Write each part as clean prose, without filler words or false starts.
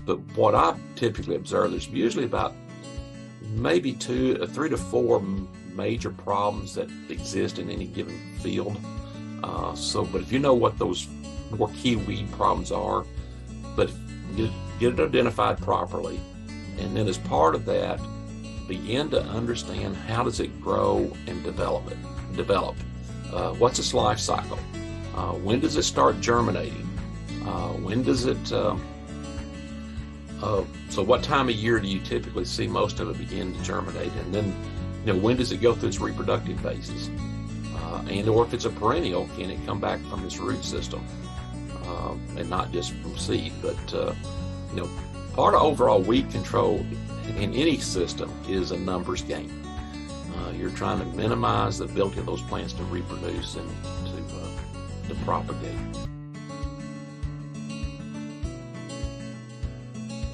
But what I typically observe, there's usually about maybe three to four major problems that exist in any given field. But if you know what those more key weed problems are, but get it identified properly, and then as part of that, begin to understand how does it grow and develop. What's its life cycle? When does it start germinating? When does it? So what time of year do you typically see most of it begin to germinate? And then, when does it go through its reproductive phases? Or if it's a perennial, can it come back from its root system and not just from seed? But part of overall weed control in any system is a numbers game. You're trying to minimize the ability of those plants to reproduce and to propagate.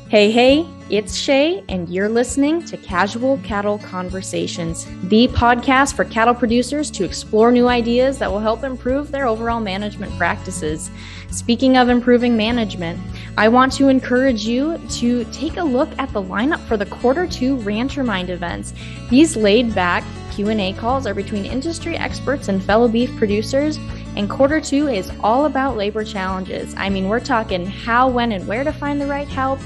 Hey, it's Shaye, and you're listening to Casual Cattle Conversations, the podcast for cattle producers to explore new ideas that will help improve their overall management practices. Speaking of improving management, I want to encourage you to take a look at the lineup for the Q2 Rancher Mind events. These laid-back Q&A calls are between industry experts and fellow beef producers, and Q2 is all about labor challenges. I mean, we're talking how, when, and where to find the right help,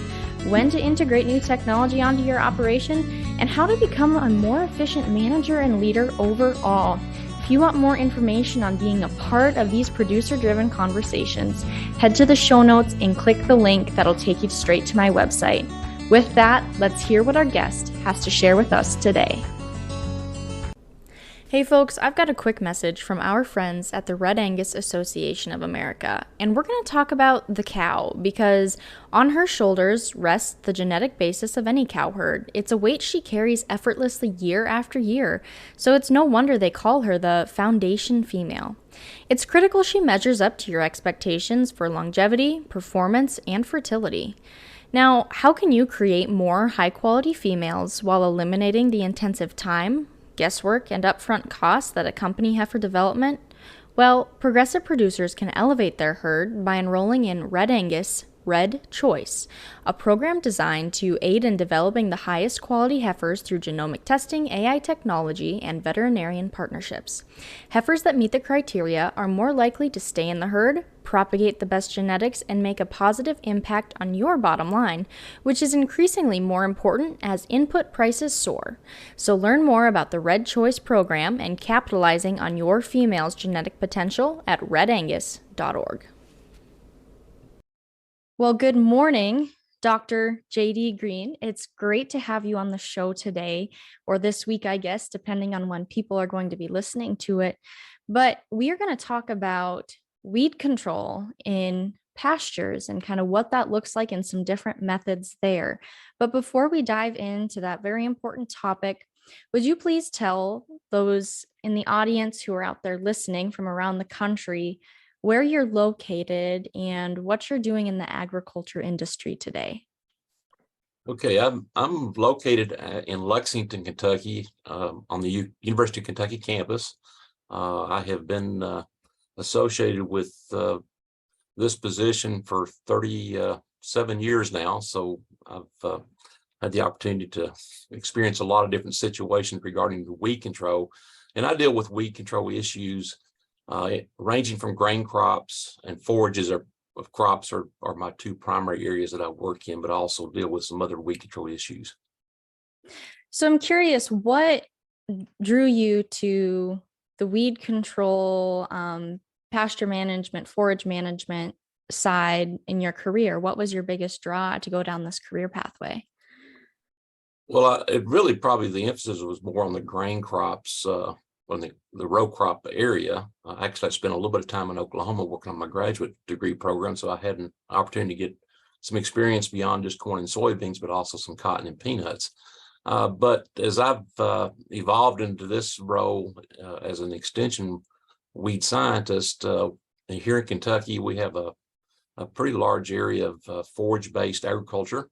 when to integrate new technology onto your operation, and how to become a more efficient manager and leader overall. If you want more information on being a part of these producer-driven conversations, head to the show notes and click the link that'll take you straight to my website. With that, let's hear what our guest has to share with us today. Hey folks, I've got a quick message from our friends at the Red Angus Association of America, and we're going to talk about the cow because on her shoulders rests the genetic basis of any cow herd. It's a weight she carries effortlessly year after year, so it's no wonder they call her the foundation female. It's critical she measures up to your expectations for longevity, performance, and fertility. Now, how can you create more high-quality females while eliminating the intensive time, guesswork, and upfront costs that accompany heifer development? Well, progressive producers can elevate their herd by enrolling in Red Angus Red Choice, a program designed to aid in developing the highest quality heifers through genomic testing, AI technology, and veterinarian partnerships. Heifers that meet the criteria are more likely to stay in the herd, propagate the best genetics, and make a positive impact on your bottom line, which is increasingly more important as input prices soar. So learn more about the Red Choice program and capitalizing on your female's genetic potential at redangus.org. Well, good morning, Dr. J.D. Green. It's great to have you on the show today, or this week, I guess, depending on when people are going to be listening to it. But we are going to talk about weed control in pastures and kind of what that looks like and some different methods there. But before we dive into that very important topic, would you please tell those in the audience who are out there listening from around the country where you're located and what you're doing in the agriculture industry today? Okay, I'm located in Lexington, Kentucky, on the University of Kentucky campus. I have been associated with this position for 37 years now, so I've had the opportunity to experience a lot of different situations regarding the weed control, and I deal with weed control issues ranging from grain crops and forages of crops are my two primary areas that I work in, but I also deal with some other weed control issues. So I'm curious, what drew you to the weed control, pasture management, forage management side in your career? What was your biggest draw to go down this career pathway? Well, it really probably the emphasis was more on the grain crops, on the row crop area. Actually, I spent a little bit of time in Oklahoma working on my graduate degree program, so I had an opportunity to get some experience beyond just corn and soybeans, but also some cotton and peanuts. But as I've evolved into this role as an extension weed scientist, here in Kentucky, we have a pretty large area of forage-based agriculture,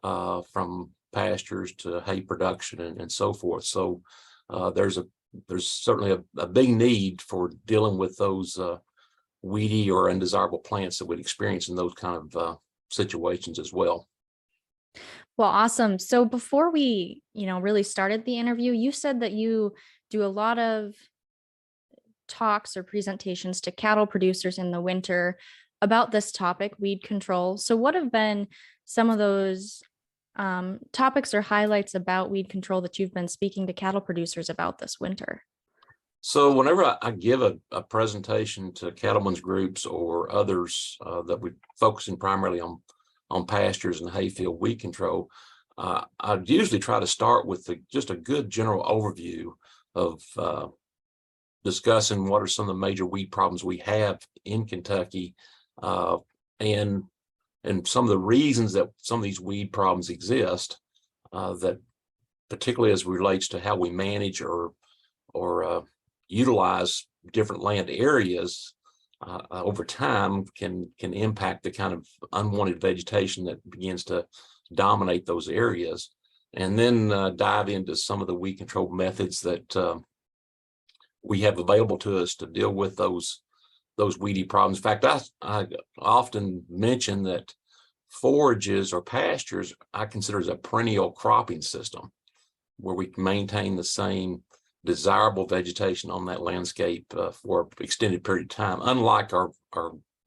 from pastures to hay production and so forth. So there's certainly a big need for dealing with those weedy or undesirable plants that would experience in those kind of situations as well. Well, awesome. So before we, really started the interview, you said that you do a lot of talks or presentations to cattle producers in the winter about this topic, weed control. So what have been some of those topics or highlights about weed control that you've been speaking to cattle producers about this winter? So whenever I give a presentation to cattlemen's groups or others that we focusing primarily on pastures and hayfield weed control, I usually try to start with just a good general overview of discussing what are some of the major weed problems we have in Kentucky, uh, and some of the reasons that some of these weed problems exist, that particularly as relates to how we manage or utilize different land areas over time can impact the kind of unwanted vegetation that begins to dominate those areas, and then dive into some of the weed control methods that we have available to us to deal with those weedy problems. In fact, I often mention that forages or pastures I consider as a perennial cropping system, where we can maintain the same desirable vegetation on that landscape for an extended period of time, unlike our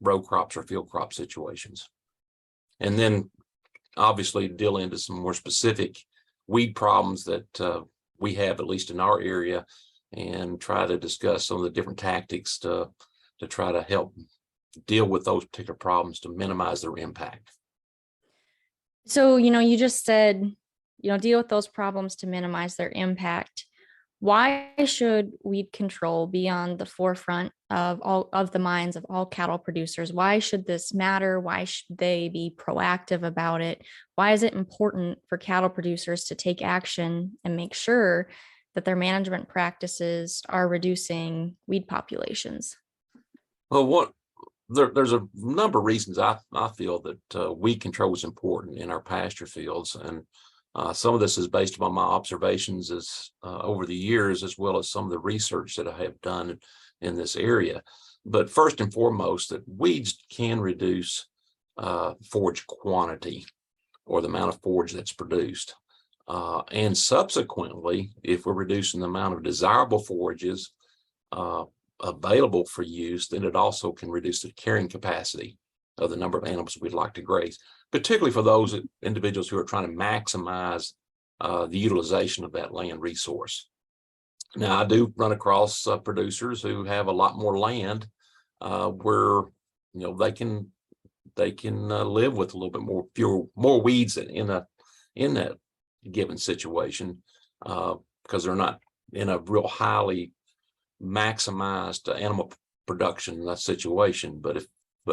row crops or field crop situations. And then obviously deal into some more specific weed problems that we have, at least in our area, and try to discuss some of the different tactics to try to help deal with those particular problems to minimize their impact. So, you just said, deal with those problems to minimize their impact. Why should weed control be on the forefront of all of the minds of all cattle producers? Why should this matter? Why should they be proactive about it? Why is it important for cattle producers to take action and make sure that their management practices are reducing weed populations? Well, there's a number of reasons I feel that weed control is important in our pasture fields, and some of this is based upon my observations as over the years, as well as some of the research that I have done in this area. But first and foremost, that weeds can reduce forage quantity, or the amount of forage that's produced. And subsequently, if we're reducing the amount of desirable forages available for use, then it also can reduce the carrying capacity of the number of animals we'd like to graze, particularly for those individuals who are trying to maximize the utilization of that land resource. Now, I do run across producers who have a lot more land where they can live with a little bit more weeds in that given situation, because they're not in a real highly maximized animal production situation. But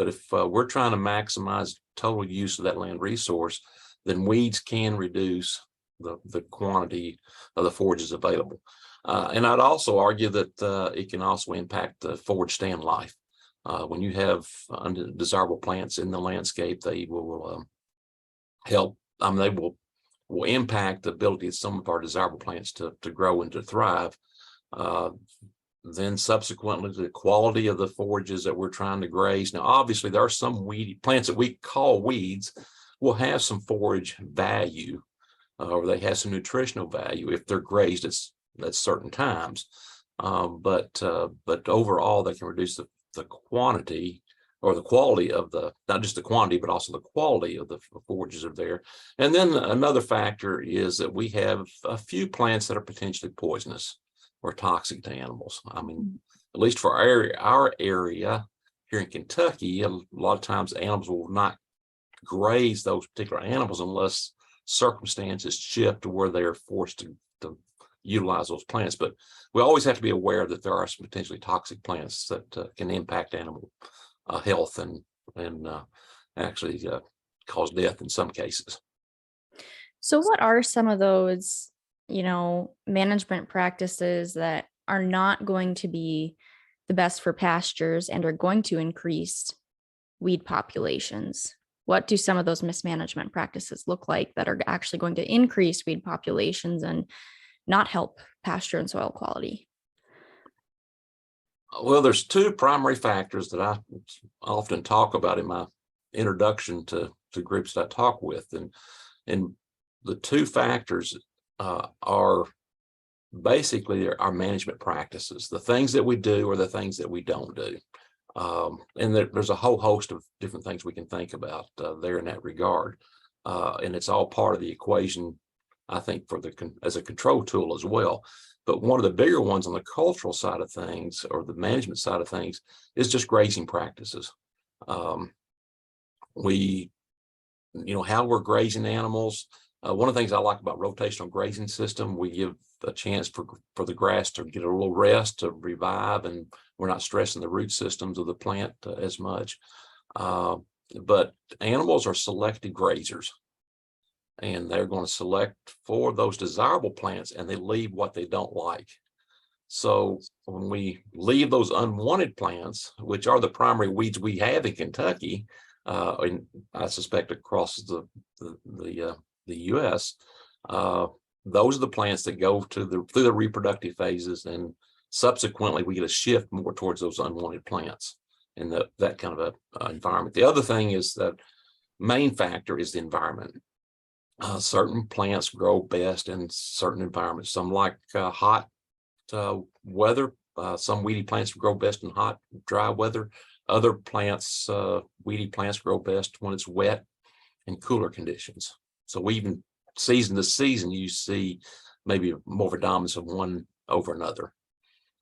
if we're trying to maximize total use of that land resource, then weeds can reduce the quantity of the forages available. And I'd also argue that it can also impact the forage stand life. When you have undesirable plants in the landscape, they will help. They will impact the ability of some of our desirable plants to grow and to thrive. Then subsequently, the quality of the forages that we're trying to graze. Now, obviously, there are some weedy plants that we call weeds will have some forage value, or they have some nutritional value if they're grazed at certain times. But overall, they can reduce the quantity or the quality of not just the quantity, but also the quality of the forages are there. And then another factor is that we have a few plants that are potentially poisonous or toxic to animals. I mean, at least for our area here in Kentucky, a lot of times animals will not graze those particular animals unless circumstances shift to where they're forced to utilize those plants. But we always have to be aware that there are some potentially toxic plants that can impact animal health and actually cause death in some cases. So, what are some of those, management practices that are not going to be the best for pastures and are going to increase weed populations? What do some of those mismanagement practices look like that are actually going to increase weed populations and not help pasture and soil quality? Well, there's two primary factors that I often talk about in my introduction to groups that I talk with, and the two factors are basically our management practices. The things that we do or the things that we don't do. And there's a whole host of different things we can think about there in that regard. And it's all part of the equation, I think, as a control tool as well. But one of the bigger ones on the cultural side of things, or the management side of things, is just grazing practices. How we're grazing animals. One of the things I like about rotational grazing system, we give a chance for the grass to get a little rest, to revive, and we're not stressing the root systems of the plant as much. But animals are selective grazers, and they're going to select for those desirable plants, and they leave what they don't like. So when we leave those unwanted plants, which are the primary weeds we have in Kentucky, and I suspect across the U.S., those are the plants that go through the reproductive phases, and subsequently we get a shift more towards those unwanted plants in that kind of a environment. The other thing is that main factor is the environment. Certain plants grow best in certain environments. Some like hot weather. Some weedy plants grow best in hot, dry weather. Other plants, weedy plants, grow best when it's wet and cooler conditions. So even season to season, you see maybe more of a dominance of one over another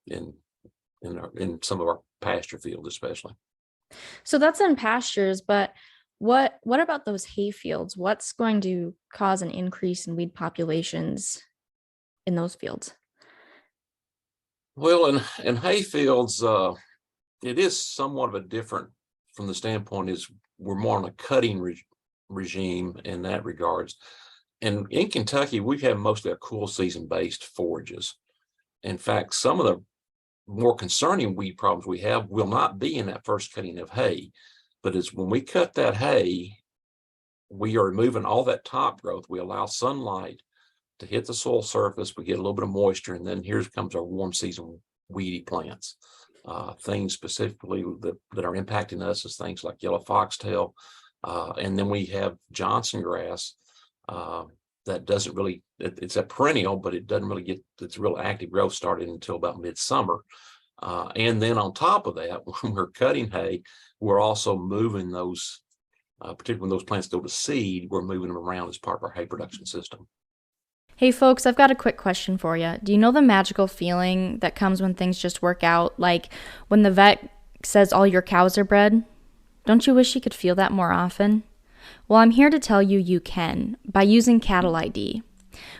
in some of our pasture fields, especially. So that's in pastures, but what about those hay fields? What's going to cause an increase in weed populations in those fields? Well, in hay fields, it is somewhat of a different, from the standpoint is we're more on a cutting regime in that regards. And in Kentucky, we have mostly a cool season based forages. In fact, some of the more concerning weed problems we have will not be in that first cutting of hay, but it's when we cut that hay, we are removing all that top growth. We allow sunlight to hit the soil surface. We get a little bit of moisture, and then here comes our warm season weedy plants. Things specifically that are impacting us is things like yellow foxtail, and then we have Johnson grass that doesn't really, it's a perennial, but it doesn't really get its real active growth started until about midsummer. And then on top of that, when we're cutting hay, we're also moving those, particularly when those plants go to seed, we're moving them around as part of our hay production system. Hey folks, I've got a quick question for you. Do you know the magical feeling that comes when things just work out? Like when the vet says all your cows are bred? Don't you wish you could feel that more often? Well, I'm here to tell you you can by using Cattle ID.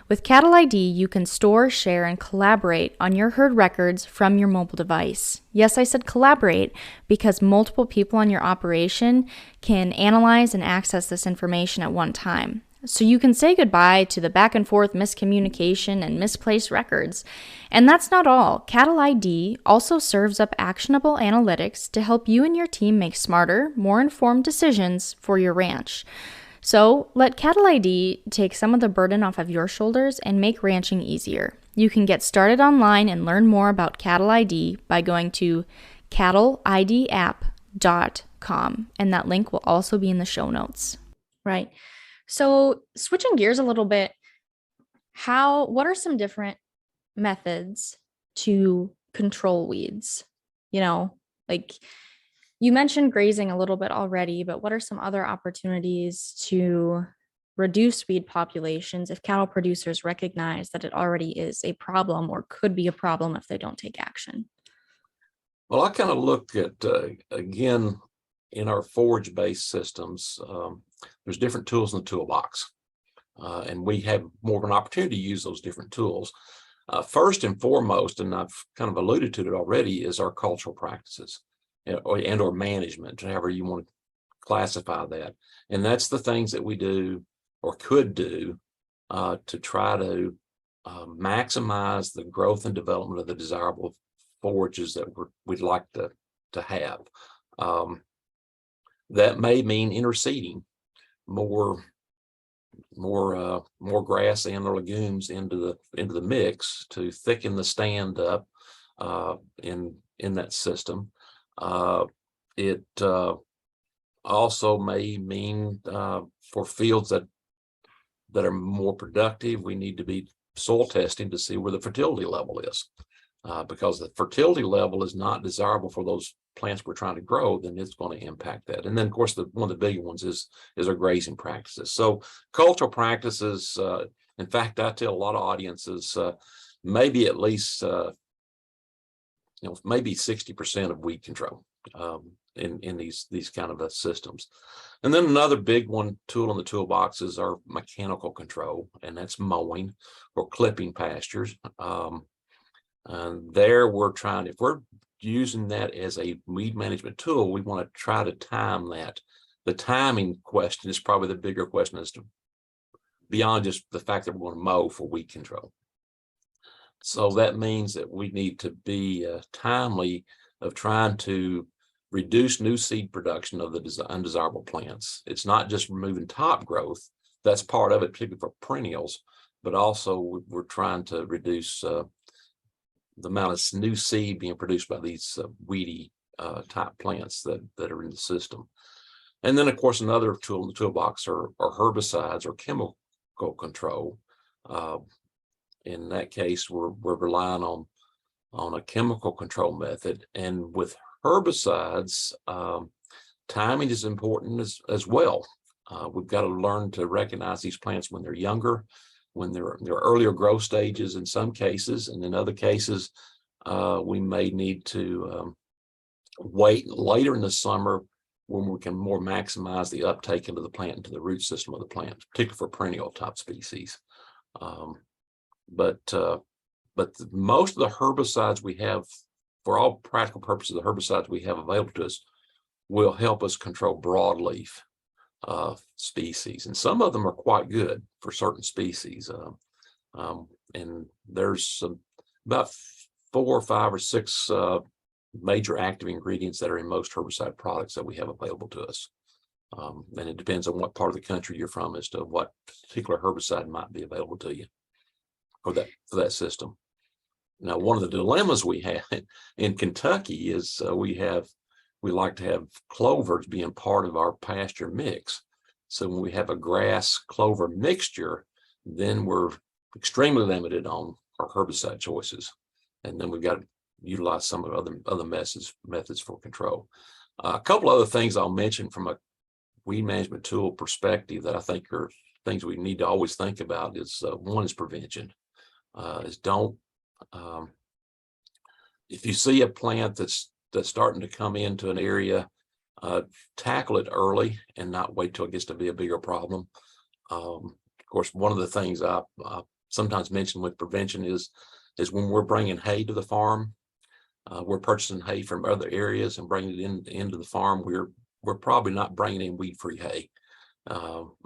With Cattle ID, you can store, share, and collaborate on your herd records from your mobile device. Yes, I said collaborate because multiple people on your operation can analyze and access this information at one time. So you can say goodbye to the back and forth miscommunication and misplaced records. And that's not all. Cattle ID also serves up actionable analytics to help you and your team make smarter, more informed decisions for your ranch. So let Cattle ID take some of the burden off of your shoulders and make ranching easier. You can get started online and learn more about Cattle ID by going to cattleidapp.com, and that link will also be in the show notes. Right. So switching gears a little bit, what are some different methods to control weeds? Like you mentioned grazing a little bit already, but what are some other opportunities to reduce weed populations if cattle producers recognize that it already is a problem or could be a problem if they don't take action? Well, I kind of look at, again, in our forage-based systems, there's different tools in the toolbox, and we have more of an opportunity to use those different tools. First and foremost, and I've kind of alluded to it already, is our cultural practices or management, however you want to classify that. And that's the things that we do or could do to try to maximize the growth and development of the desirable forages that we'd like to have. That may mean interseeding more grass and or legumes into the mix to thicken the stand up in that system. It also may mean for fields that that are more productive, we need to be soil testing to see where the fertility level is. Because the fertility level is not desirable for those plants we're trying to grow, then it's going to impact that. And then, of course, one of the big ones is our grazing practices. So cultural practices, in fact, I tell a lot of audiences, maybe at least, maybe 60% of weed control in these kind of systems. And then another big tool in the toolbox is our mechanical control, and that's mowing or clipping pastures. And there we're trying, if we're using that as a weed management tool, we want to try to time that. The timing question is probably the bigger question as to beyond just the fact that we're going to mow for weed control. So that means that we need to be timely of trying to reduce new seed production of the undesirable plants. It's not just removing top growth. That's part of it, particularly for perennials, but also we're trying to reduce the amount of new seed being produced by these weedy type plants that are in the system. And then, of course, another tool in the toolbox are herbicides or chemical control. In that case, we're relying on a chemical control method. And with herbicides, timing is important as well. We've got to learn to recognize these plants when they're younger, when they're in their earlier growth stages in some cases, and in other cases, we may need to wait later in the summer when we can more maximize the uptake into the plant, into the root system of the plant, particularly for perennial type species. But most of the herbicides we have, for all practical purposes, the herbicides we have available to us will help us control broadleaf species, and some of them are quite good for certain species. And there's about 4 or 5 or 6 major active ingredients that are in most herbicide products that we have available to us. And it depends on what part of the country you're from as to what particular herbicide might be available to you for that system. Now, one of the dilemmas we have in Kentucky is we like to have clovers being part of our pasture mix. So when we have a grass clover mixture, then we're extremely limited on our herbicide choices. And then we've got to utilize some of the other methods for control. A couple other things I'll mention from a weed management tool perspective that I think are things we need to always think about is one is prevention. If you see a plant that's starting to come into an area, tackle it early and not wait till it gets to be a bigger problem. Of course, one of the things I sometimes mention with prevention is when we're bringing hay to the farm, we're purchasing hay from other areas and bringing it into the farm. We're probably not bringing in weed-free hay.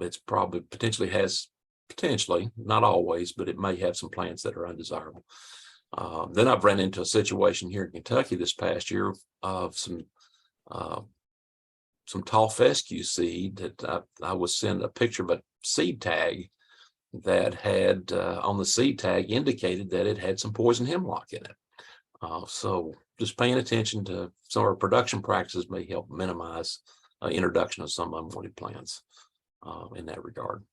It's probably potentially, not always, but it may have some plants that are undesirable. Then I've ran into a situation here in Kentucky this past year of some tall fescue seed that I was sent a picture of a seed tag that had on the seed tag indicated that it had some poison hemlock in it. So just paying attention to some of our production practices may help minimize introduction of some unwanted plants in that regard.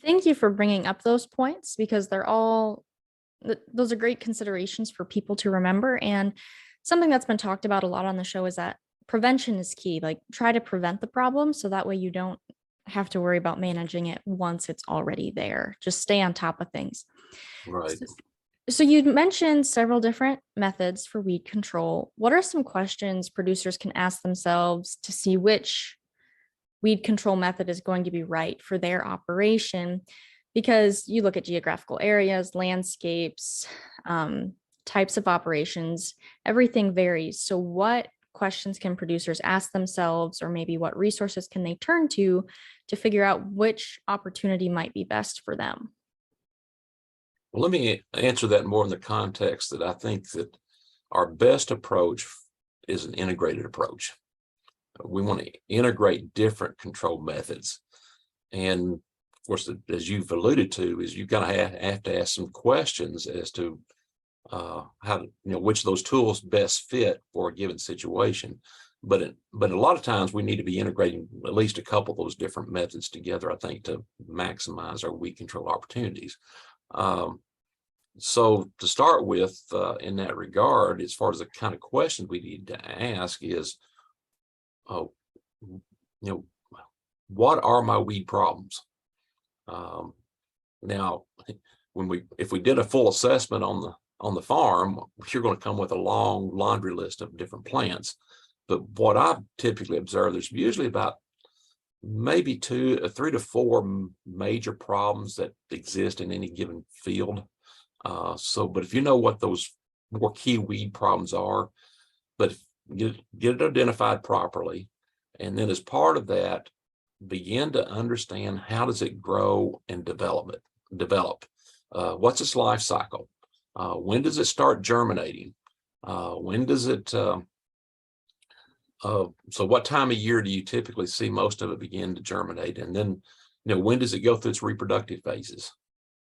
Thank you for bringing up those points because those are great considerations for people to remember. And something that's been talked about a lot on the show is that prevention is key. Like, try to prevent the problem so that way you don't have to worry about managing it once it's already there. Just stay on top of things. Right. So you mentioned several different methods for weed control. What are some questions producers can ask themselves to see which weed control method is going to be right for their operation? Because you look at geographical areas, landscapes, types of operations, everything varies. So what questions can producers ask themselves, or maybe what resources can they turn to figure out which opportunity might be best for them? Well, let me answer that more in the context that I think that our best approach is an integrated approach. We want to integrate different control methods. And of course, as you've alluded to, is you've got to have to ask some questions as to how, which of those tools best fit for a given situation. but a lot of times we need to be integrating at least a couple of those different methods together, I think, to maximize our weed control opportunities. So to start with, in that regard, as far as the kind of questions we need to ask is, what are my weed problems? Now, if we did a full assessment on the farm, you're going to come with a long laundry list of different plants. But what I've typically observed, there's usually about maybe 3 to 4 major problems that exist in any given field. But if you know what those more key weed problems are, but get it identified properly, and then as part of that, begin to understand how does it grow and develop. What's its life cycle? When does it start germinating? When does it? So what time of year do you typically see most of it begin to germinate? And then, when does it go through its reproductive phases?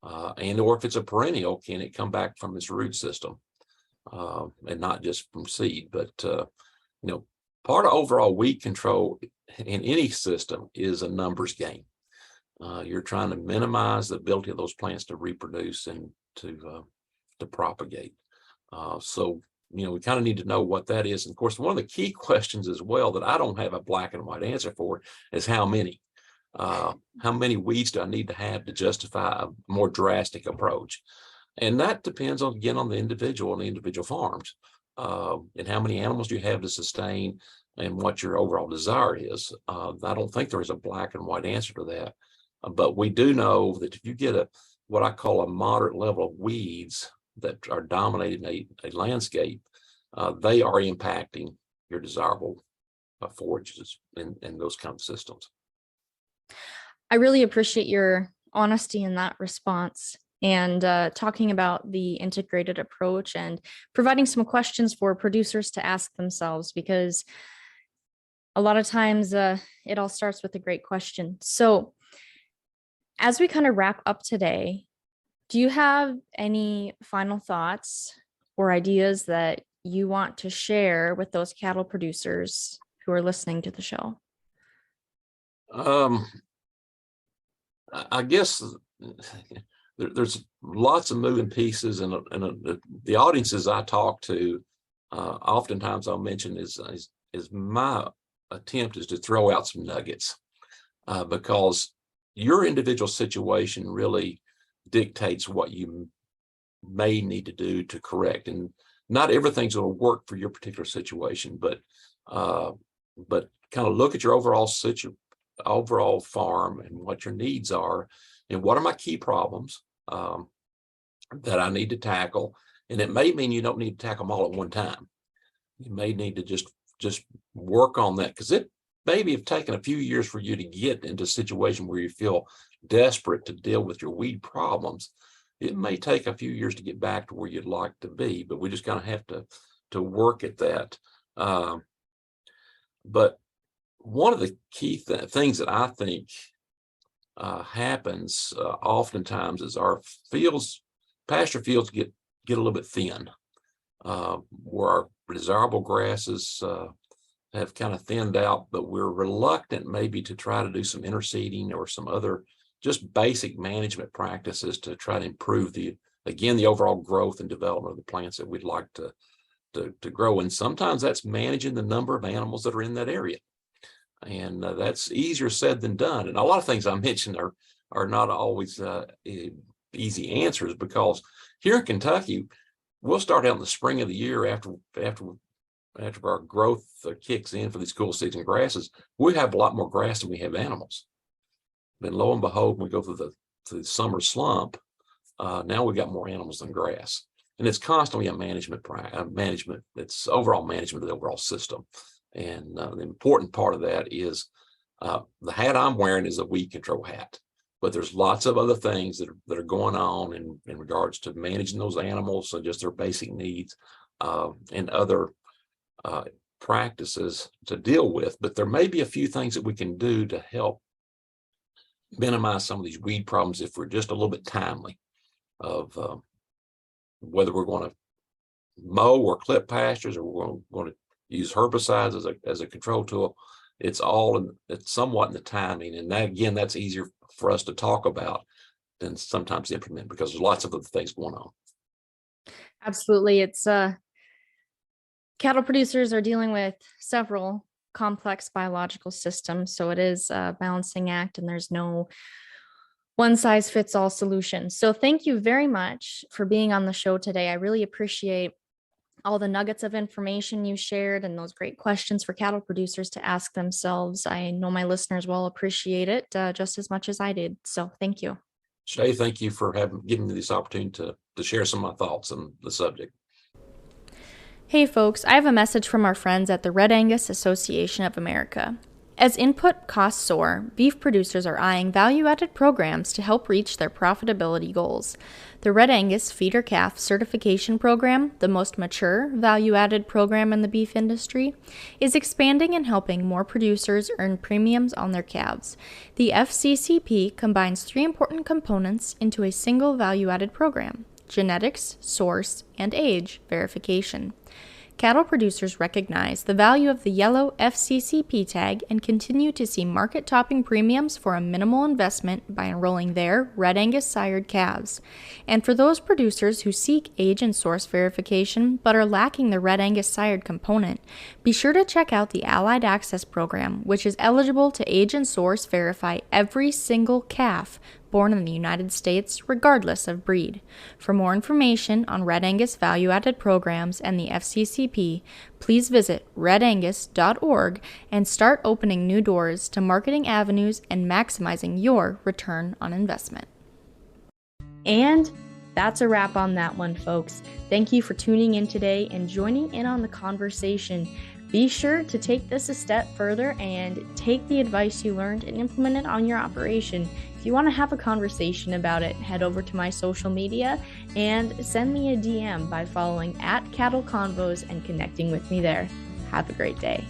Or if it's a perennial, can it come back from its root system, and not just from seed? But part of overall weed control in any system is a numbers game. You're trying to minimize the ability of those plants to reproduce and to propagate. We kind of need to know what that is. And of course, one of the key questions as well that I don't have a black and white answer for is how many. How many weeds do I need to have to justify a more drastic approach? And that depends on the individual and the individual farms, and how many animals do you have to sustain and what your overall desire is. I don't think there is a black and white answer to that, but we do know that if you get what I call a moderate level of weeds that are dominating a landscape, they are impacting your desirable forages in those kind of systems. I really appreciate your honesty in that response and talking about the integrated approach and providing some questions for producers to ask themselves, because a lot of times it all starts with a great question. So as we kind of wrap up today, do you have any final thoughts or ideas that you want to share with those cattle producers who are listening to the show? I guess there's lots of moving pieces, and the audiences I talk to, oftentimes I'll mention is my attempt is to throw out some nuggets, because your individual situation really dictates what you may need to do to correct, and not everything's going to work for your particular situation, but kind of look at your overall farm and what your needs are, and what are my key problems that I need to tackle. And it may mean you don't need to tackle them all at one time. You may need to just work on that, because it maybe have taken a few years for you to get into a situation where you feel desperate to deal with your weed problems. It may take a few years to get back to where you'd like to be, but we just kind of have to work at that. But one of the key things that I think happens oftentimes is our pasture fields get a little bit thin, where our desirable grasses have kind of thinned out, but we're reluctant maybe to try to do some interseeding or some other just basic management practices to try to improve the overall growth and development of the plants that we'd like to grow. And sometimes that's managing the number of animals that are in that area. And that's easier said than done. And a lot of things I mentioned are not always easy answers, because here in Kentucky, we'll start out in the spring of the year after our growth kicks in for these cool season grasses. We have a lot more grass than we have animals. Then lo and behold, when we go through the summer slump, now we've got more animals than grass. And it's constantly a management. It's overall management of the overall system. And the important part of that is the hat I'm wearing is a weed control hat, but there's lots of other things that are going on in regards to managing those animals and just their basic needs, and other practices to deal with. But there may be a few things that we can do to help minimize some of these weed problems if we're just a little bit timely of whether we're going to mow or clip pastures, or we're going to use herbicides as a control tool. It's somewhat in the timing. And that, again, that's easier for us to talk about than sometimes implement because there's lots of other things going on. Absolutely. It's cattle producers are dealing with several complex biological systems. So it is a balancing act, and there's no one size fits all solution. So thank you very much for being on the show today. I really appreciate all the nuggets of information you shared and those great questions for cattle producers to ask themselves. I know my listeners will appreciate it just as much as I did. So thank you. Shaye, thank you for giving me this opportunity to share some of my thoughts on the subject. Hey folks, I have a message from our friends at the Red Angus Association of America. As input costs soar, beef producers are eyeing value-added programs to help reach their profitability goals. The Red Angus Feeder Calf Certification Program, the most mature value-added program in the beef industry, is expanding and helping more producers earn premiums on their calves. The FCCP combines 3 important components into a single value-added program: genetics, source, and age verification. Cattle producers recognize the value of the yellow FCCP tag and continue to see market-topping premiums for a minimal investment by enrolling their Red Angus sired calves. And for those producers who seek age and source verification but are lacking the Red Angus sired component, be sure to check out the Allied Access Program, which is eligible to age and source verify every single calf born in the United States, regardless of breed. For more information on Red Angus value-added programs and the FCCP, please visit redangus.org and start opening new doors to marketing avenues and maximizing your return on investment. And that's a wrap on that one, folks. Thank you for tuning in today and joining in on the conversation. Be sure to take this a step further and take the advice you learned and implement it on your operation. If you want to have a conversation about it, head over to my social media and send me a DM by following @CattleConvos and connecting with me there. Have a great day.